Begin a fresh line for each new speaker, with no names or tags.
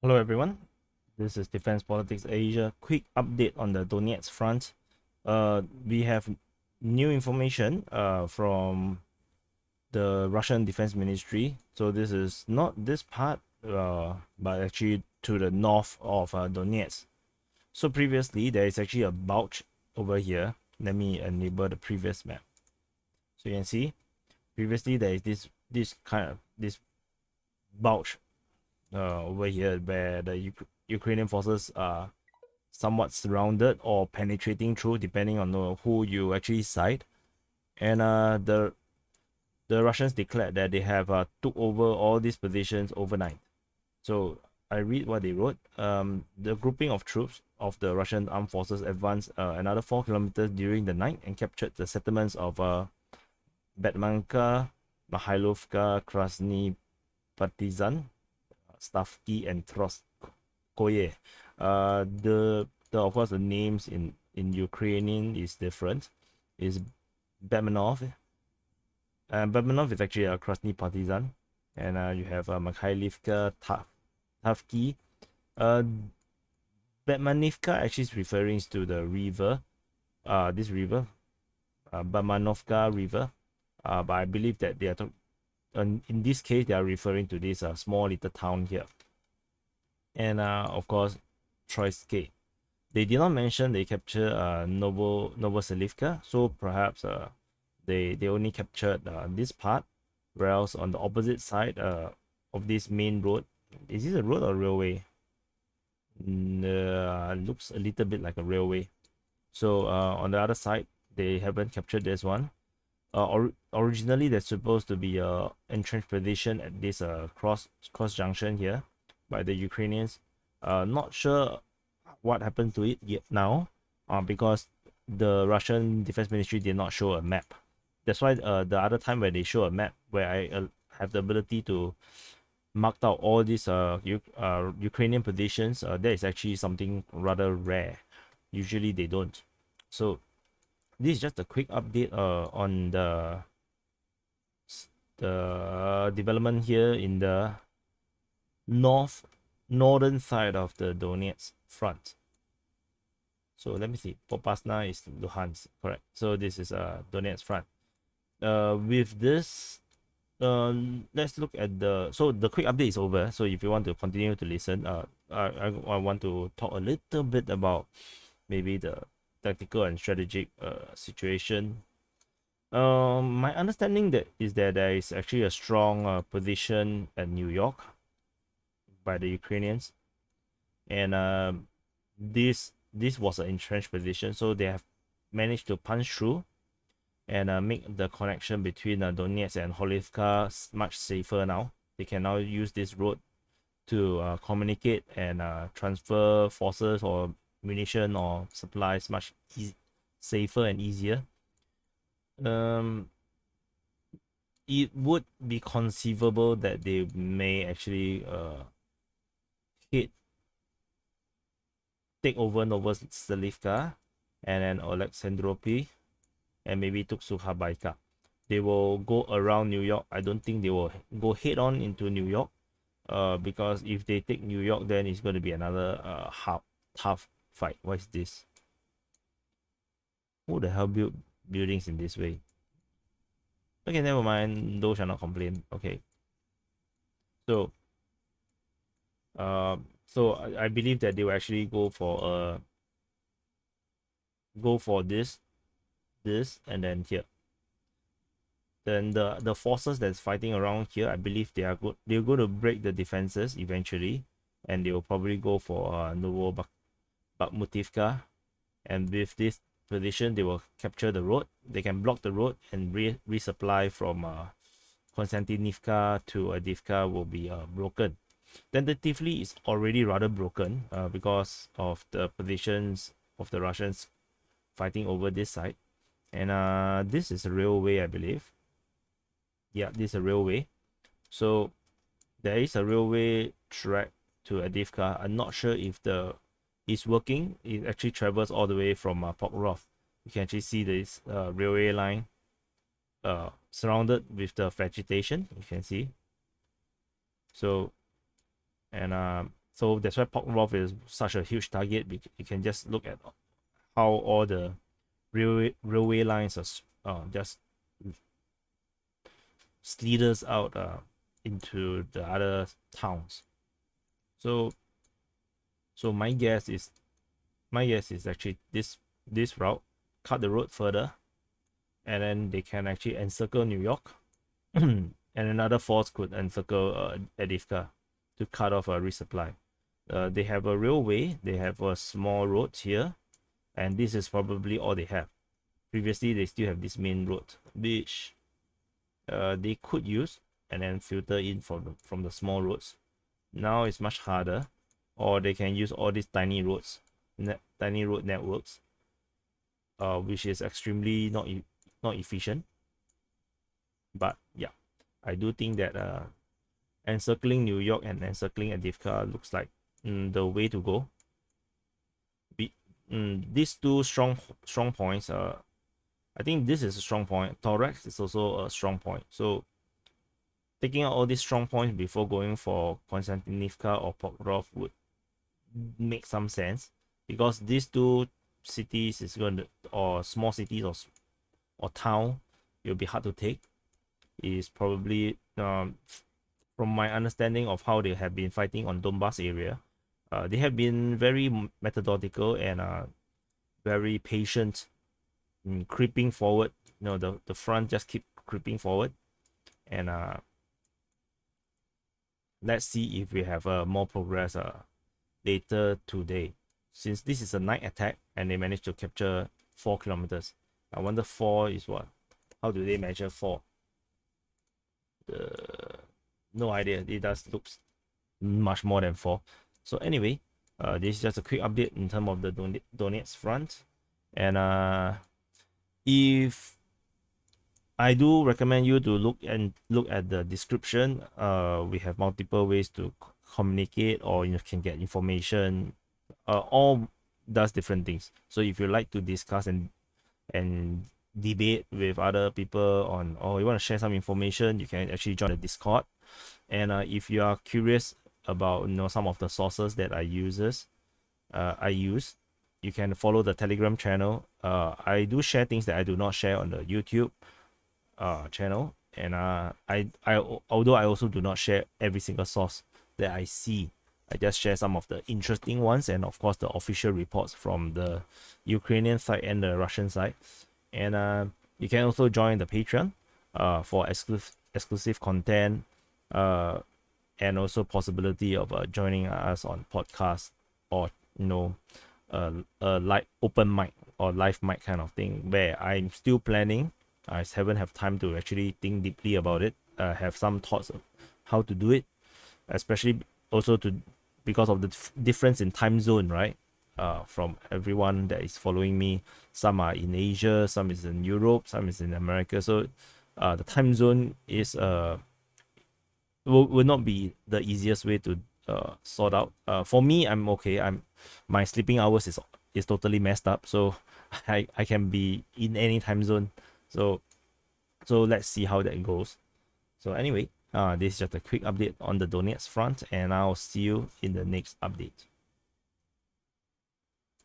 Hello everyone, this is Defense Politics Asia. Quick update on the Donetsk front. We have new information from the Russian Defense Ministry. So this is not this part, but actually to the north of Donetsk. So previously there is actually a bulge over here. Let me enable the previous map. So you can see previously there is this bulge over here where the Ukrainian forces are somewhat surrounded or penetrating through, depending on who you actually side. And the Russians declared that they have took over all these positions overnight. So I read what they wrote. The grouping of troops of the Russian armed forces advanced another 4 kilometers during the night and captured the settlements of Betmanka, Mihailovka, Krasny Partizan, Stavki, and Troskoye. The of course the names in Ukrainian is different. Is Bemenov. Bemenov is actually a Krasny Partizan, and you have Mikhailivka, Tavki. Uh, Betmanivka actually is referring to the river, this river, Bamanovka River. But I believe that they are in this case they are referring to this small little town here, and of course Troyske. They did not mention they captured Novoselivka, so perhaps they only captured this part, whereas on the opposite side of this main road, is this a road or railway? Looks a little bit like a railway. So on the other side, they haven't captured this one. Originally, there's supposed to be a entrenched position at this cross junction here by the Ukrainians. Not sure what happened to it yet now, because the Russian Defense Ministry did not show a map. That's why the other time when they show a map where I have the ability to mark out all these Ukrainian positions, that is actually something rather rare. Usually they don't. So this is just a quick update on the development here in the northern side of the Donetsk front. So let me see. Popasna is Luhansk, correct? So this is Donetsk front. With this, let's look at the quick update is over. So if you want to continue to listen, I want to talk a little bit about maybe the tactical and strategic situation. My understanding that is that there is actually a strong position at New York by the Ukrainians, and this was an entrenched position, so they have managed to punch through and make the connection between Donetsk and Holivka much safer now. They can now use this road to communicate and transfer forces or munition or supplies much safer and easier. It would be conceivable that they may actually hit take over Novoselivka and then Alexandropol and maybe Tuksuhabaika. They will go around New York. I don't think they will go head on into New York. Because if they take New York, then it's going to be another tough fight. What is this? Who the hell built buildings in this way? Okay, never mind. Those shall not complain. Okay. So, I believe that they will actually go for this, and then here. Then the forces that's fighting around here, I believe they're going to break the defenses eventually, and they will probably go for Bakhmutivka, and with this position they will capture the road. They can block the road and resupply from Konstantinivka to Avdiivka will be broken. Tentatively, it's already rather broken because of the positions of the Russians fighting over this side. And this is a railway, I believe. Yeah, this is a railway. So there is a railway track to Avdiivka. I'm not sure if it's working. It actually travels all the way from Pokrov. You can actually see this railway line surrounded with the vegetation. You can see. So, and So that's why Pokrovsk is such a huge target. You can just look at how all the railway lines are just slithers out into the other towns. So my guess is actually this route, cut the road further, and then they can actually encircle New York, and another force could encircle Avdiivka to cut off a resupply. They have a railway, they have a small road here, and this is probably all they have. Previously, they still have this main road, which they could use and then filter in from the small roads. Now it's much harder, or they can use all these tiny roads, tiny road networks, which is extremely not efficient. But yeah, I do think that encircling New York and encircling Avdiivka looks like the way to go. These two strong points. I think this is a strong point. Thorax is also a strong point. So taking out all these strong points before going for Konstantinivka or Pokrovsk would make some sense, because these two cities is going to, or small cities or town, it'll be hard to take. Is probably from my understanding of how they have been fighting on Donbass area, they have been very methodical and very patient in creeping forward. The front just keep creeping forward, and let's see if we have more progress later today, since this is a night attack and they managed to capture 4 kilometers. I wonder 4 is what? How do they measure 4? No idea. It does looks much more than 4. So anyway, this is just a quick update in terms of the Donetsk front. And if I do recommend you to look at the description. We have multiple ways to communicate, or you can get information. All does different things. So if you like to discuss and debate with other people on, or you want to share some information, you can actually join the Discord. And if you are curious about some of the sources that I use, you can follow the Telegram channel. I do share things that I do not share on the YouTube channel, and although I also do not share every single source that I see, I just share some of the interesting ones, and of course the official reports from the Ukrainian side and the Russian side. And you can also join the Patreon for exclusive content, and also possibility of joining us on podcast, or like open mic or live mic kind of thing, where I'm still planning. I haven't have time to actually think deeply about it, have some thoughts of how to do it, especially also because of the difference in time zone, right? From everyone that is following me, some are in Asia, some is in Europe, some is in America. So the time zone is will not be the easiest way to sort out. For me, I'm okay. My sleeping hours is totally messed up, so I can be in any time zone. So let's see how that goes. So anyway, this is just a quick update on the Donetsk front, and I'll see you in the next update.